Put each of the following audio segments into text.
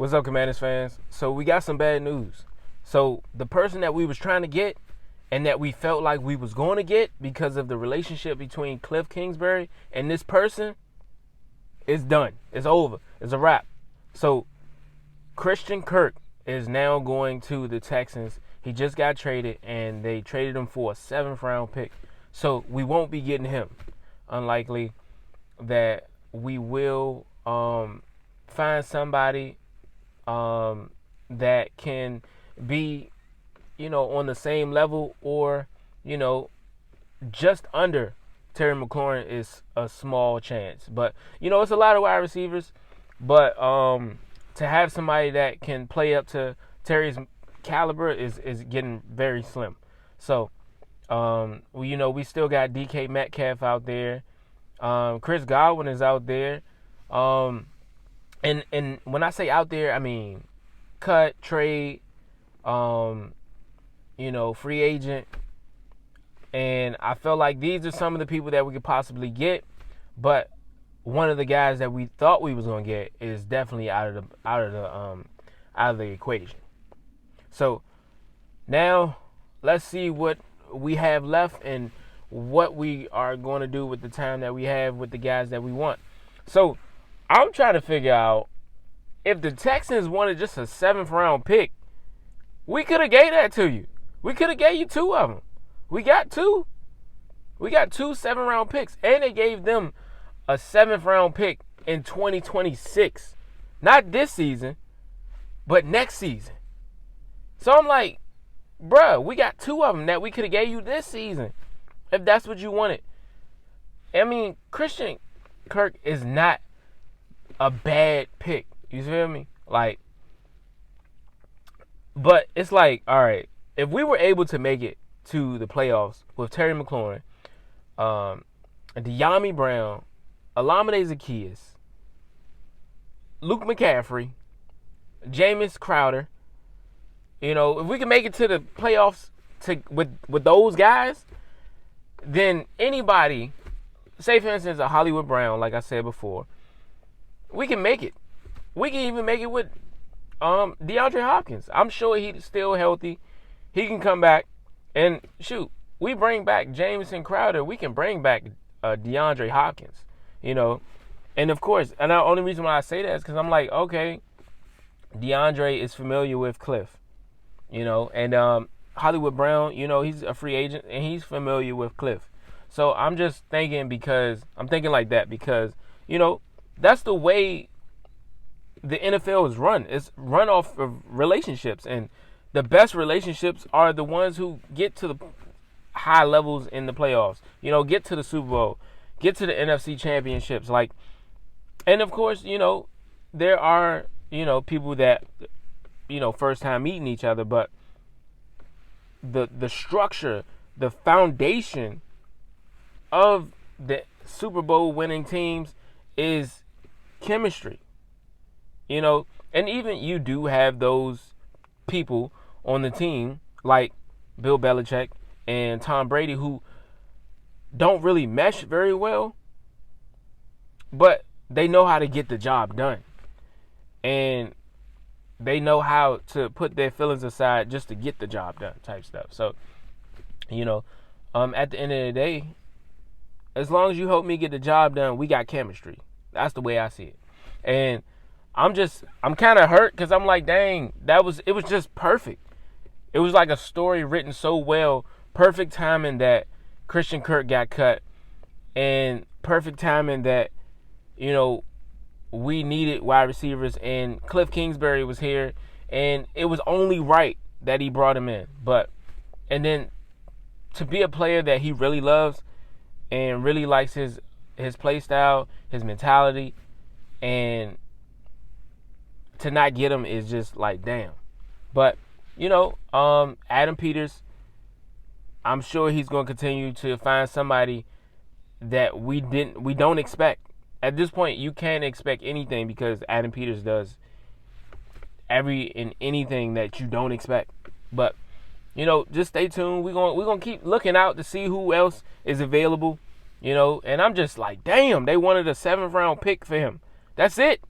What's up, Commanders fans? So we got some bad news. So the person that we was trying to get and that we felt like we was going to get because of the relationship between Cliff Kingsbury and this person is done. It's over. It's a wrap. So Christian Kirk is now going to the Texans. He just got traded, and they traded him for a 7th-round pick. So we won't be getting him. Unlikely that we will find somebody that can be, on the same level or, just under Terry McLaurin is a small chance. But, it's a lot of wide receivers. But to have somebody that can play up to Terry's caliber is getting very slim. So, we still got DK Metcalf out there. Chris Godwin is out there. And when I say out there, I mean cut, trade, free agent. And I felt like these are some of the people that we could possibly get. But one of the guys that we thought we was gonna get is definitely out of the equation. So now let's see what we have left and what we are going to do with the time that we have with the guys that we want. So I'm trying to figure out if the Texans wanted just a 7th-round pick, we could have gave that to you. We could have gave you 2 of them. We got 2. We got 2 7th-round picks, and they gave them a 7th-round pick in 2026. Not this season, but next season. So I'm like, bruh, we got 2 of them that we could have gave you this season if that's what you wanted. I mean, Christian Kirk is not a bad pick. You feel me? But it's like, all right, if we were able to make it to the playoffs with Terry McLaurin, De'Ami Brown, Olamide Zaccheaus, Luke McCaffrey, Jameis Crowder, if we can make it to the playoffs with those guys, then anybody, say for instance a Hollywood Brown, like I said before, we can make it. We can even make it with DeAndre Hopkins. I'm sure he's still healthy. He can come back. And shoot, we bring back Jameson Crowder. We can bring back DeAndre Hopkins. And of course, and the only reason why I say that is because I'm like, okay, DeAndre is familiar with Cliff. And Hollywood Brown, he's a free agent and he's familiar with Cliff. So I'm just thinking like that because, that's the way the NFL is run. It's run off of relationships, and the best relationships are the ones who get to the high levels in the playoffs. Get to the Super Bowl, get to the NFC championships. And of course, there are, people that, first time meeting each other, but the structure, the foundation of the Super Bowl winning teams is chemistry. And even you do have those people on the team like Bill Belichick and Tom Brady who don't really mesh very well, but they know how to get the job done. And they know how to put their feelings aside just to get the job done type stuff. So, at the end of the day, as long as you help me get the job done, we got chemistry. That's the way I see it. And I'm kind of hurt because I'm like, dang, it was just perfect. It was like a story written so well, perfect timing that Christian Kirk got cut, and perfect timing that, we needed wide receivers, and Cliff Kingsbury was here, and it was only right that he brought him in. And then to be a player that he really loves and really likes his play style, his mentality, and to not get him is just like, damn. But, Adam Peters, I'm sure he's going to continue to find somebody that we don't expect. At this point, you can't expect anything because Adam Peters does anything that you don't expect. But, just stay tuned. We're gonna keep looking out to see who else is available. And I'm just like, damn, they wanted a 7th-round pick for him. That's it.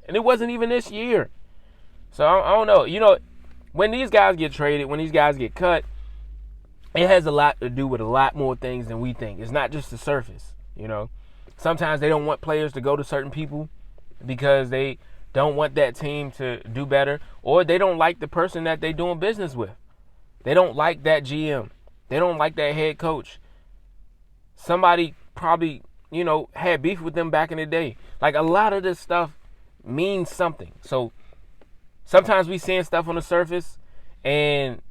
And it wasn't even this year. So I don't know. You know, when these guys get traded, when these guys get cut, it has a lot to do with a lot more things than we think. It's not just the surface, you know. Sometimes they don't want players to go to certain people because they don't want that team to do better, or they don't like the person that they're doing business with. They don't like that GM. They don't like that head coach. Somebody probably, you know, had beef with them back in the day. Like, a lot of this stuff means something. So sometimes we seeing stuff on the surface, and,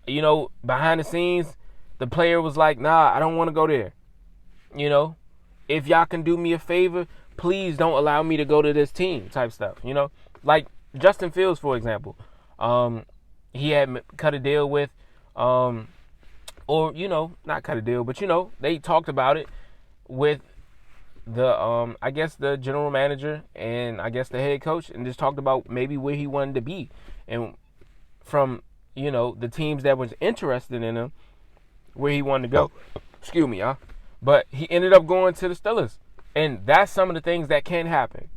you know, behind the scenes, the player was like, nah, I don't want to go there. You know, if y'all can do me a favor, please don't allow me to go to this team type stuff. You know, like Justin Fields, for example. He had cut a deal with, or, you know, not cut a deal, but, you know, they talked about it with the, I guess the general manager and I guess the head coach, and just talked about maybe where he wanted to be. And from, you know, the teams that was interested in him, where he wanted to go. Excuse me, y'all. But he ended up going to the Steelers. And that's some of the things that can happen.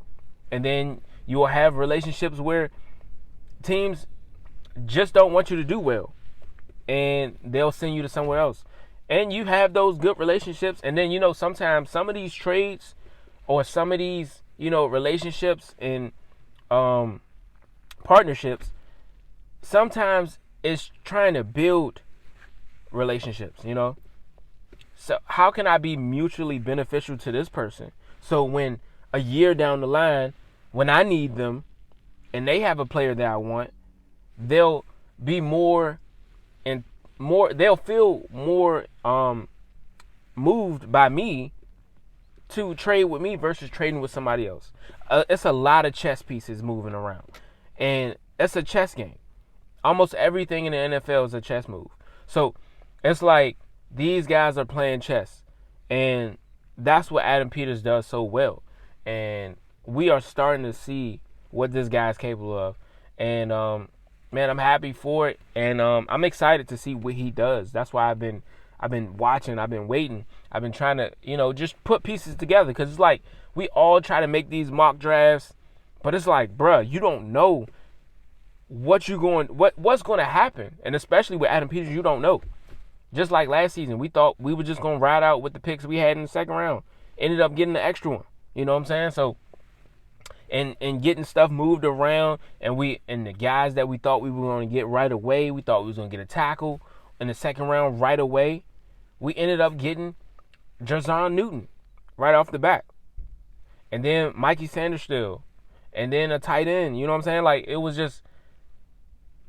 And then you will have relationships where teams just don't want you to do well, and they'll send you to somewhere else. And you have those good relationships, and then, you know, sometimes some of these trades or some of these, you know, relationships and partnerships, sometimes it's trying to build relationships, you know. So how can I be mutually beneficial to this person? So when a year down the line, when I need them and they have a player that I want, they'll be more and more, they'll feel more moved by me to trade with me versus trading with somebody else. It's a lot of chess pieces moving around, and it's a chess game. Almost everything in the NFL is a chess move. So it's like these guys are playing chess, and that's what Adam Peters does so well. And we are starting to see what this guy's capable of. And man, I'm happy for it, and I'm excited to see what he does. That's why I've been watching, I've been waiting, I've been trying to, you know, just put pieces together, because it's like we all try to make these mock drafts, but it's like, bruh, you don't know what's going to happen, and especially with Adam Peters, you don't know. Just like last season, we thought we were just gonna ride out with the picks we had in the second round, ended up getting the extra one. You know what I'm saying? So. And getting stuff moved around, and the guys that we thought we were going to get right away, we thought we was going to get a tackle in the second round right away. We ended up getting Jarzon Newton right off the bat, and then Mikey Sanderstill, and then a tight end. You know what I'm saying? Like, it was just,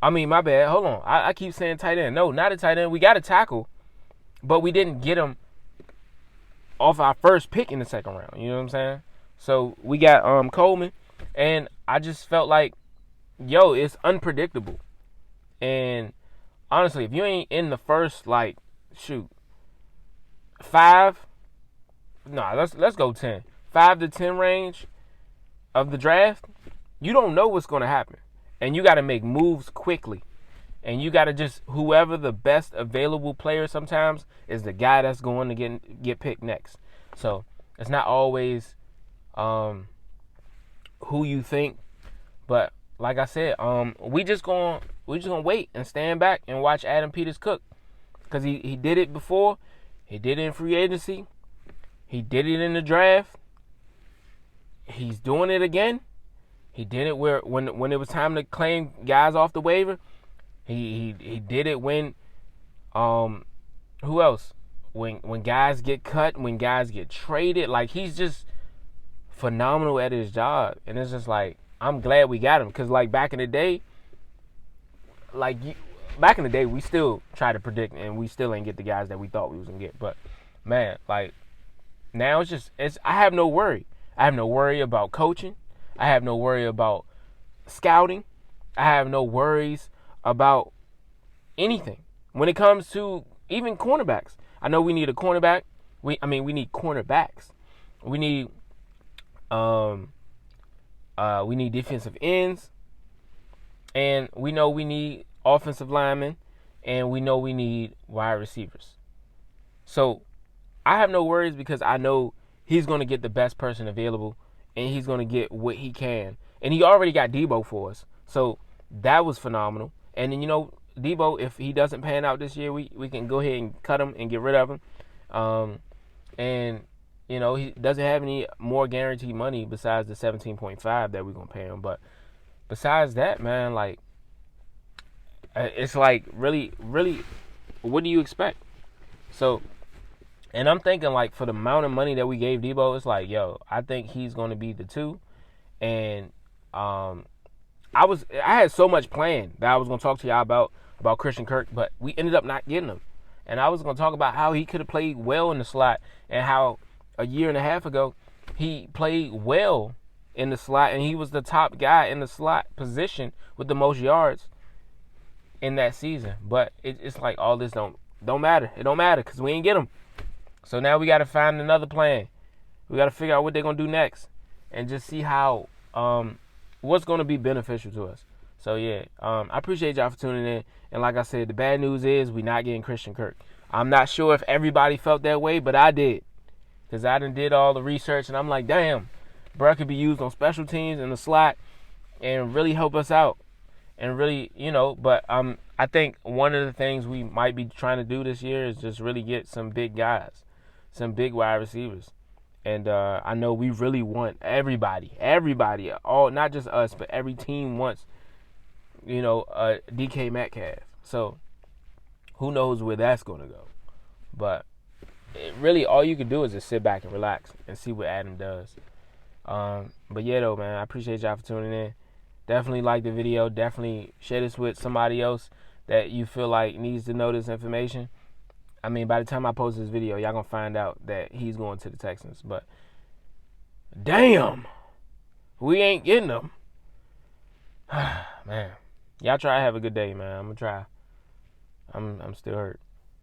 I mean, my bad. Hold on, I keep saying tight end. No, not a tight end. We got a tackle, but we didn't get him off our first pick in the second round. You know what I'm saying? So we got Coleman, and I just felt like, yo, it's unpredictable. And honestly, if you ain't in the first, like, 5, let's go 10. 5 to 10 range of the draft, you don't know what's going to happen. And you got to make moves quickly. And you got to just, whoever the best available player sometimes is the guy that's going to get picked next. So it's not always who you think, but like I said, we just gonna wait and stand back and watch Adam Peters cook, because he did it before, he did it in free agency, he did it in the draft, he's doing it again. He did it when it was time to claim guys off the waiver. He did it when who else? When guys get cut, when guys get traded. Like, he's just phenomenal at his job, and it's just like, I'm glad we got him, because like back in the day, we still try to predict, and we still ain't get the guys that we thought we was gonna get. But man, like, now I have no worry. I have no worry about coaching. I have no worry about scouting. I have no worries about anything when it comes to even cornerbacks. I know we need a cornerback. We need cornerbacks. We need defensive ends, and we know we need offensive linemen, and we know we need wide receivers. So I have no worries, because I know he's going to get the best person available and he's going to get what he can. And he already got Debo for us. So that was phenomenal. And then, Debo, if he doesn't pan out this year, we can go ahead and cut him and get rid of him. And, he doesn't have any more guaranteed money besides the 17.5 that we're going to pay him. But besides that, man, like, it's like really, really, what do you expect? So, and I'm thinking, like, for the amount of money that we gave Debo, it's like, yo, I think he's going to be the 2. And I had so much planned that I was going to talk to y'all about Christian Kirk, but we ended up not getting him. And I was going to talk about how he could have played well in the slot and how a year and a half ago he played well in the slot and he was the top guy in the slot position with the most yards in that season. But it's like all this don't matter. It don't matter because we ain't get him. So now we got to find another plan. We got to figure out what they're going to do next and just see how what's going to be beneficial to us. So, yeah, I appreciate y'all for tuning in. And like I said, the bad news is we're not getting Christian Kirk. I'm not sure if everybody felt that way, but I did. Because I did all the research, and I'm like, damn, bro could be used on special teams in the slot and really help us out. And really, but I think one of the things we might be trying to do this year is just really get some big guys, some big wide receivers. And I know we really want everybody, all, not just us, but every team wants, a DK Metcalf. So who knows where that's going to go. But really all you can do is just sit back and relax and see what Adam does. But yeah, though, man, I appreciate y'all for tuning in. Definitely like the video. Definitely share this with somebody else that you feel like needs to know this information. I mean, by the time I post this video, y'all going to find out that he's going to the Texans. But damn, we ain't getting them. Man, y'all try to have a good day, man. I'm going to try. I'm still hurt.